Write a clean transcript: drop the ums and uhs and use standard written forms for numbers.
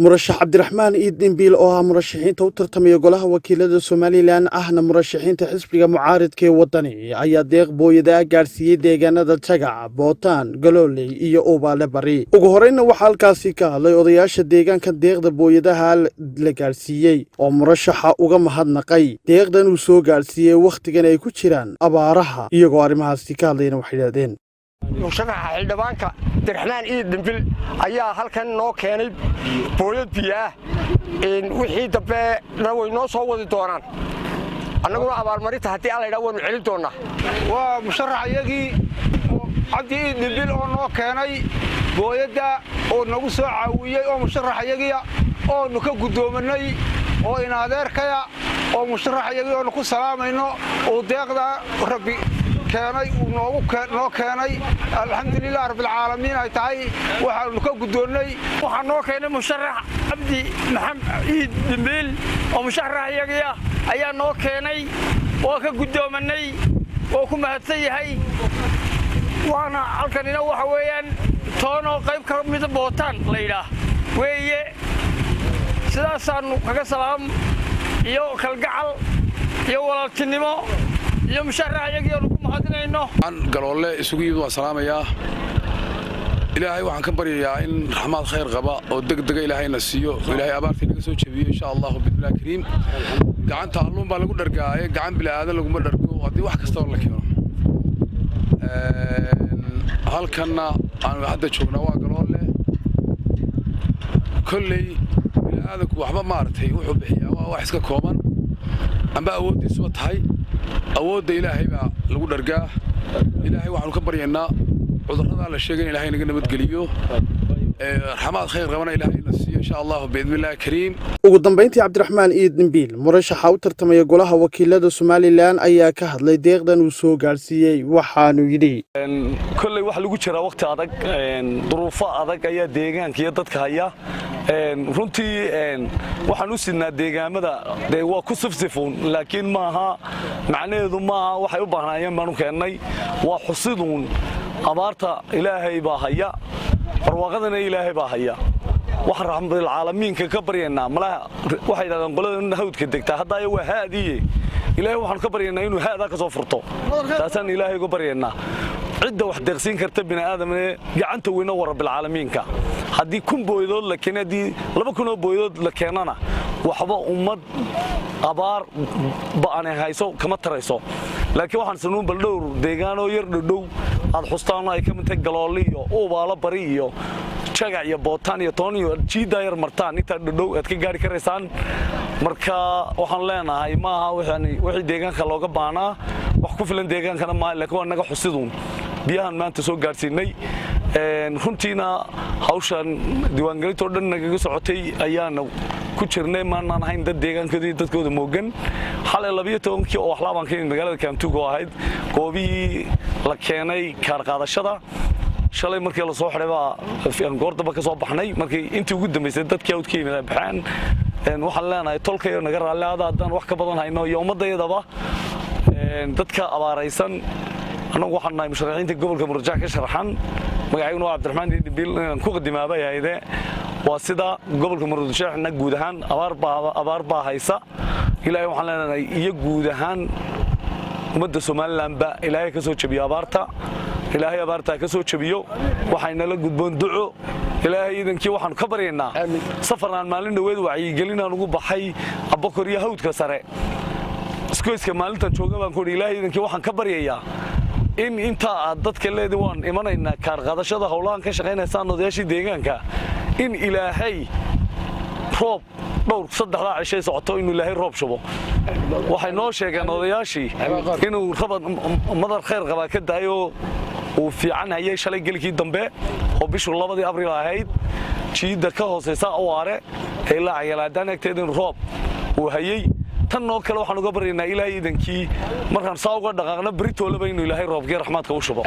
murashax cabdiraxmaan iidinbiil oo ah murashaxiinta u tartamaya golaha wakiilada Somaliland ahna murashaxiinta xisbiga mucaaradka ee wadani ayaa deeq booyada gaarsiiyay deegaanada Tagac, Bootaan, Galooley iyo Obaale Bari. Ugu horreynna waxaa halkaasi ka hadlay odayaasha deegaanka deeqda booyadaha la gaarsiiyay oo murashaxa uga mahadnaqay deeqdan uu soo gaarsiiyay waqtigan ay ku jiraan abaaraha iyagoo arrimahaasi ka hadlayna waxay yiraahdeen musharaxa xildhibaanka Cabdiraxmaan Iidinbiil ayaa halkan noo keenay booyad biyo ah wixii dambe way noo soo wadi doonaan annaguna abaalmarinta haddii alla yidhaa waanu celin doonaa waa musharaxayagii Cabdi Iidinbiil oo noo keenay booyada oo nagu soo caawiyay oo musharaxayagii oo nu ka gudoomanay oo in adeerkaya oo musharaxayagii oo ku salaamayno oo deeqda rabbi كاني ونو كاني الحمد لله رب العالمين هاي تاي وحنا كقدوني وحنا كنا مشرح عبدي محمد إيدنبيل ومشرح يجيا أيا نو كاني وكقدومني وكم هتسي هاي وأنا أكلنا وحويان تونو قريب كرم مثل بوتان ليلا ويا سلاسان كسلام يو كالجعل يو ولا تنمو يوم شرع يجيو لكم هذينه عن قالوا له سوقي وسلام يا إلهي وعن كبر يا إن رحمة خير غباء ودق إلهي نسيو إلهي أبارك لك سوي شبيه إن شاء الله بإذن الله كريم قعدت تعلم بالقول درجة قعد بلا هذا اللي قمر درجة وقدي واحد كستور لك هل كنا عن هذا شغلنا وقالوا له كلي هذا وحبا مارتي وحبية واحد ككومن أما أودي سوت هاي أود إلهي بقى لقول رجاه إلهي وحنا كبر ينا عذرنا على الشيء إلهي نقدر نتقليه رحمة خير غمنا إلهي نسي إن شاء الله بإذن الله كريم. ugu dambeyntii Cabdiraxmaan Iidinbiil murashaxa u tartamaya golaha wakiilada Somaliland ayaa ka hadlay deeqdan uu soo gaarsiiyay waxaanu yiri kullay wax lagu jira waqti adag duruufo adag ayaa deegaanka iyo dadka haya runtii waxaan u sidnaa deegaamada waa ku sifsifuun laakiin maaha macnaheedu maaha waxay u baahnayeen baan u keenay waa xusiduun abaarta ilaahay baa haya barwaaqadana ilaahay baa haya waxaan raxmadul caalamiinka ka baryaynaa malaha waxay yiraahdaan qolada hawdka degta hadda ay waa haadiye ilaahay waxaan ka baryaynaa inuu haada ka soo furto taasaan ilaahay uga baryaynaa cidda wax deeqsin karta bini aadamne gacanta weyna war rabbil caalamiinka haddii kun booydood la keenadii 200 booydood la keenana waxba ummad abaar baan hayso kama tarayso laakiin waxaan sanuun bal dhowr deegaano yar dhow aad xustaan ay ka mid tahay Galooley iyo Obaale Bari iyo Tagac iyo Bootaan iyo Toon iyo jiida yar martaan inta dhow aad ka gaari kareysaan marka waxaan leenahay maaha wixii deegaanka looga baanaa wax ku filan deegaankana ma laakiin waa naga xusiduun biyahan maanta soo gaarsiinay runtiina hawshan diiwaangelinta oo dhan naga socotay ayaana ku jirnay maanaan ahayn dad deegaankoodii dadkooda moogan xalay 12 oo waxlaaban keenay magaalada Kaamtuugo ahayd goobihii la keenay kaar qaadashada shalay markii la soo xiray baa goordaba ka soo baxnay markii intii ugu dambeysay dadkii awd keenay baxaan waxaan leenahay tolkayo naga raaliada haddaan wax ka badan hayno iyo ummadayadaba dadka abaaraysan anagu waxaan nahay musharaxiinta gobolka Murjaac ka sharaxan magaciisa waa Cabdiraxmaan Iidinbiil inaan ku qadimaabay hayde waa sida gobolka Murjaac guud ahaan abaar baa haysa ilaahay waxaan leenahay iyo guud ahaan ummadda Somaliland ba ilaahay ka soo jabiyo abaarta ilaahay abaarta ka soo jabiyo waxayna la gudboon duco ilaahay idinkii waxaan ka baryaynaa safarnaan maalin dhaweed wacyi gelinaan ugu baxay Abakar iyo Hawdka sare iska maalintan jooga baan ku ilaahay idinkii waxaan ka baryayaa in inta dadka leeyahay waan imanaynaa kaar qaadashada hawlahan ka shaqeynaysan odayaashii deegaanka in ilaahay roob dhowr saddexda cishay socoto inuu ilaahay roob shubo waxay noo sheegeen odayaashii inuu rabad madar khayr qaba ka daayo oo fiican hayay shalay galkii dambe oo bishu 2 Abriil ahayd jiida ka hooseysa awaare ilaa ayalaadaan agteedin roob uu hayay tan oo kale waxaan uga baryaynaa ilaahay idinkii markaan saa uga dhaqaaqna bari toolaba inuu ilaahay roobkii raxmaadka u shubo